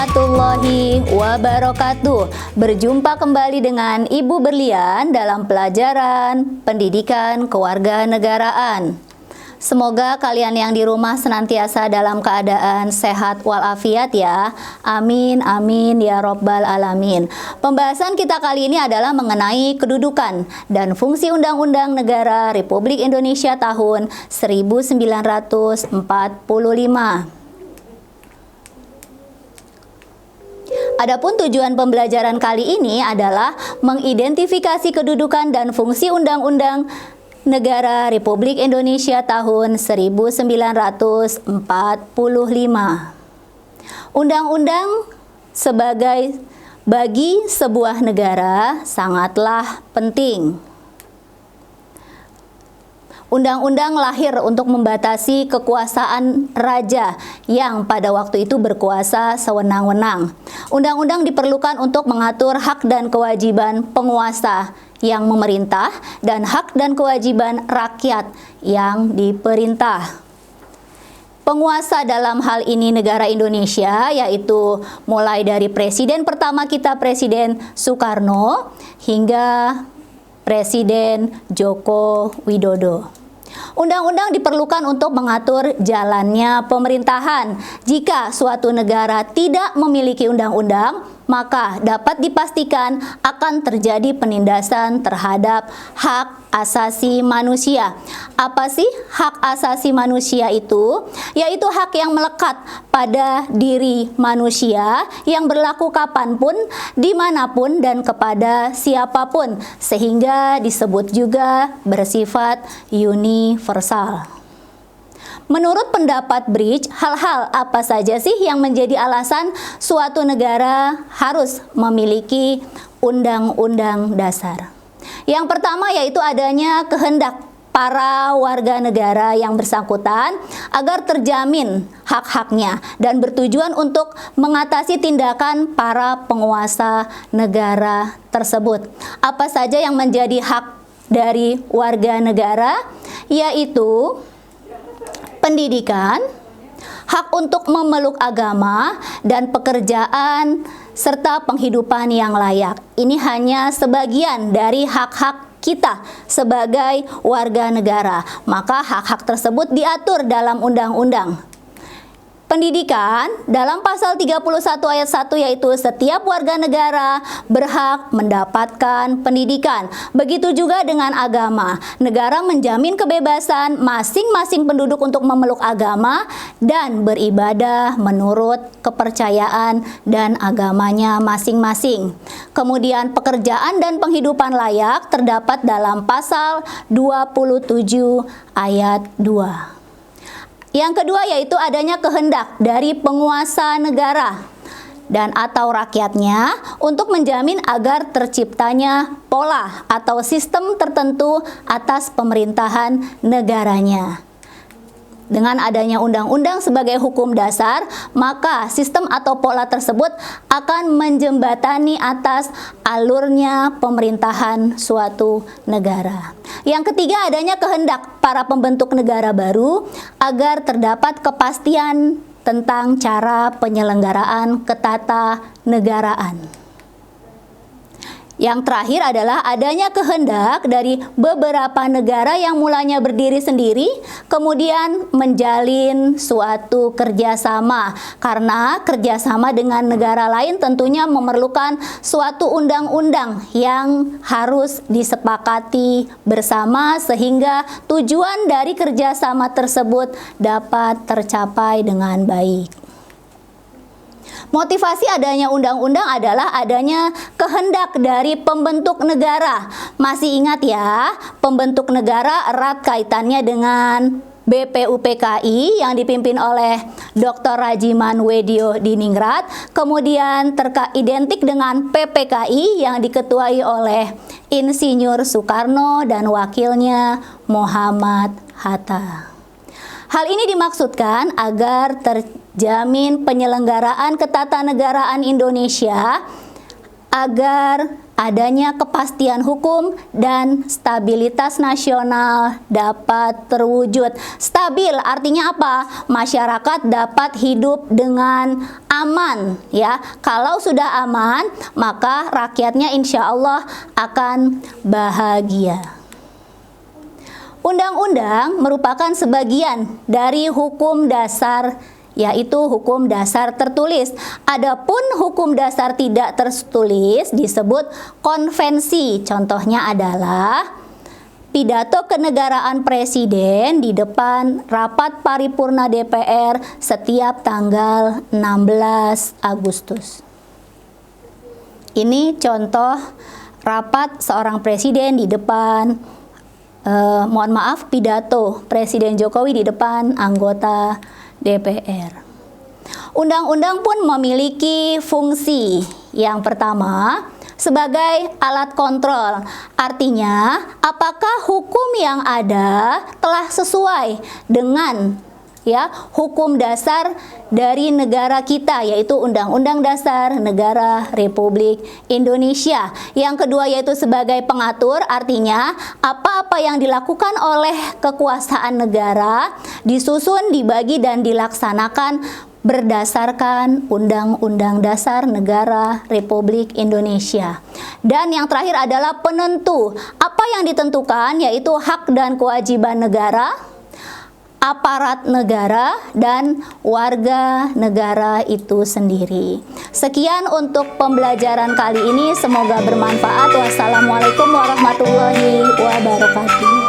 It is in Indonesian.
warahmatullahi wabarakatuh. Berjumpa kembali dengan Ibu Berlian dalam pelajaran Pendidikan Kewarganegaraan. Semoga kalian yang di rumah senantiasa dalam keadaan sehat walafiat ya. Amin, amin ya robbal alamin. Pembahasan kita kali ini adalah mengenai kedudukan dan fungsi Undang-Undang Negara Republik Indonesia tahun 1945. Adapun tujuan pembelajaran kali ini adalah mengidentifikasi kedudukan dan fungsi Undang-Undang Negara Republik Indonesia tahun 1945. Undang-undang sebagai bagi sebuah negara sangatlah penting. Undang-undang lahir untuk membatasi kekuasaan raja yang pada waktu itu berkuasa sewenang-wenang. Undang-undang diperlukan untuk mengatur hak dan kewajiban penguasa yang memerintah dan hak dan kewajiban rakyat yang diperintah. Penguasa dalam hal ini negara Indonesia, yaitu mulai dari presiden pertama kita, Presiden Soekarno, hingga Presiden Joko Widodo. Undang-undang diperlukan untuk mengatur jalannya pemerintahan. Jika suatu negara tidak memiliki undang-undang, maka dapat dipastikan akan terjadi penindasan terhadap hak asasi manusia. Apa sih hak asasi manusia itu? Yaitu hak yang melekat pada diri manusia yang berlaku kapanpun, dimanapun, dan kepada siapapun, sehingga disebut juga bersifat universal. Menurut pendapat Bridge, hal-hal apa saja sih yang menjadi alasan suatu negara harus memiliki undang-undang dasar? Yang pertama yaitu adanya kehendak para warga negara yang bersangkutan agar terjamin hak-haknya dan bertujuan untuk mengatasi tindakan para penguasa negara tersebut. Apa saja yang menjadi hak dari warga negara? Yaitu pendidikan, hak untuk memeluk agama, dan pekerjaan, serta penghidupan yang layak. Ini hanya sebagian dari hak-hak kita sebagai warga negara. Maka hak-hak tersebut diatur dalam undang-undang. Pendidikan dalam pasal 31 ayat 1 yaitu setiap warga negara berhak mendapatkan pendidikan. Begitu juga dengan agama. Negara menjamin kebebasan masing-masing penduduk untuk memeluk agama dan beribadah menurut kepercayaan dan agamanya masing-masing. Kemudian pekerjaan dan penghidupan layak terdapat dalam pasal 27 ayat 2. Yang kedua yaitu adanya kehendak dari penguasa negara dan atau rakyatnya untuk menjamin agar terciptanya pola atau sistem tertentu atas pemerintahan negaranya. Dengan adanya undang-undang sebagai hukum dasar, maka sistem atau pola tersebut akan menjembatani atas alurnya pemerintahan suatu negara. Yang ketiga, adanya kehendak para pembentuk negara baru agar terdapat kepastian tentang cara penyelenggaraan ketatanegaraan. Yang terakhir adalah adanya kehendak dari beberapa negara yang mulanya berdiri sendiri, kemudian menjalin suatu kerjasama. Karena kerjasama dengan negara lain tentunya memerlukan suatu undang-undang yang harus disepakati bersama sehingga tujuan dari kerjasama tersebut dapat tercapai dengan baik. Motivasi adanya undang-undang adalah adanya kehendak dari pembentuk negara. Masih ingat ya, pembentuk negara erat kaitannya dengan BPUPKI yang dipimpin oleh Dr. Rajiman Weddio Diningrat, kemudian identik dengan PPKI yang diketuai oleh Insinyur Soekarno dan wakilnya Muhammad Hatta. Hal ini dimaksudkan agar terjamin penyelenggaraan ketatanegaraan Indonesia agar adanya kepastian hukum dan stabilitas nasional dapat terwujud. Stabil artinya apa? Masyarakat dapat hidup dengan aman, ya. Kalau sudah aman, maka rakyatnya insya Allah akan bahagia. Undang-undang merupakan sebagian dari hukum dasar, yaitu hukum dasar tertulis. Adapun hukum dasar tidak tertulis disebut konvensi. Contohnya adalah pidato kenegaraan presiden di depan rapat paripurna DPR setiap tanggal 16 Agustus. Ini contoh rapat seorang presiden di depan pidato Presiden Jokowi di depan anggota DPR. Undang-undang pun memiliki fungsi. Yang pertama, sebagai alat kontrol. Artinya, apakah hukum yang ada telah sesuai dengan hukum dasar dari negara kita, yaitu Undang-Undang Dasar Negara Republik Indonesia. Yang kedua yaitu sebagai pengatur, artinya apa-apa yang dilakukan oleh kekuasaan negara disusun, dibagi, dan dilaksanakan berdasarkan Undang-Undang Dasar Negara Republik Indonesia. Dan yang terakhir adalah penentu. Apa yang ditentukan yaitu hak dan kewajiban negara, aparat negara, dan warga negara itu sendiri. Sekian untuk pembelajaran kali ini, semoga bermanfaat. Wassalamualaikum warahmatullahi wabarakatuh.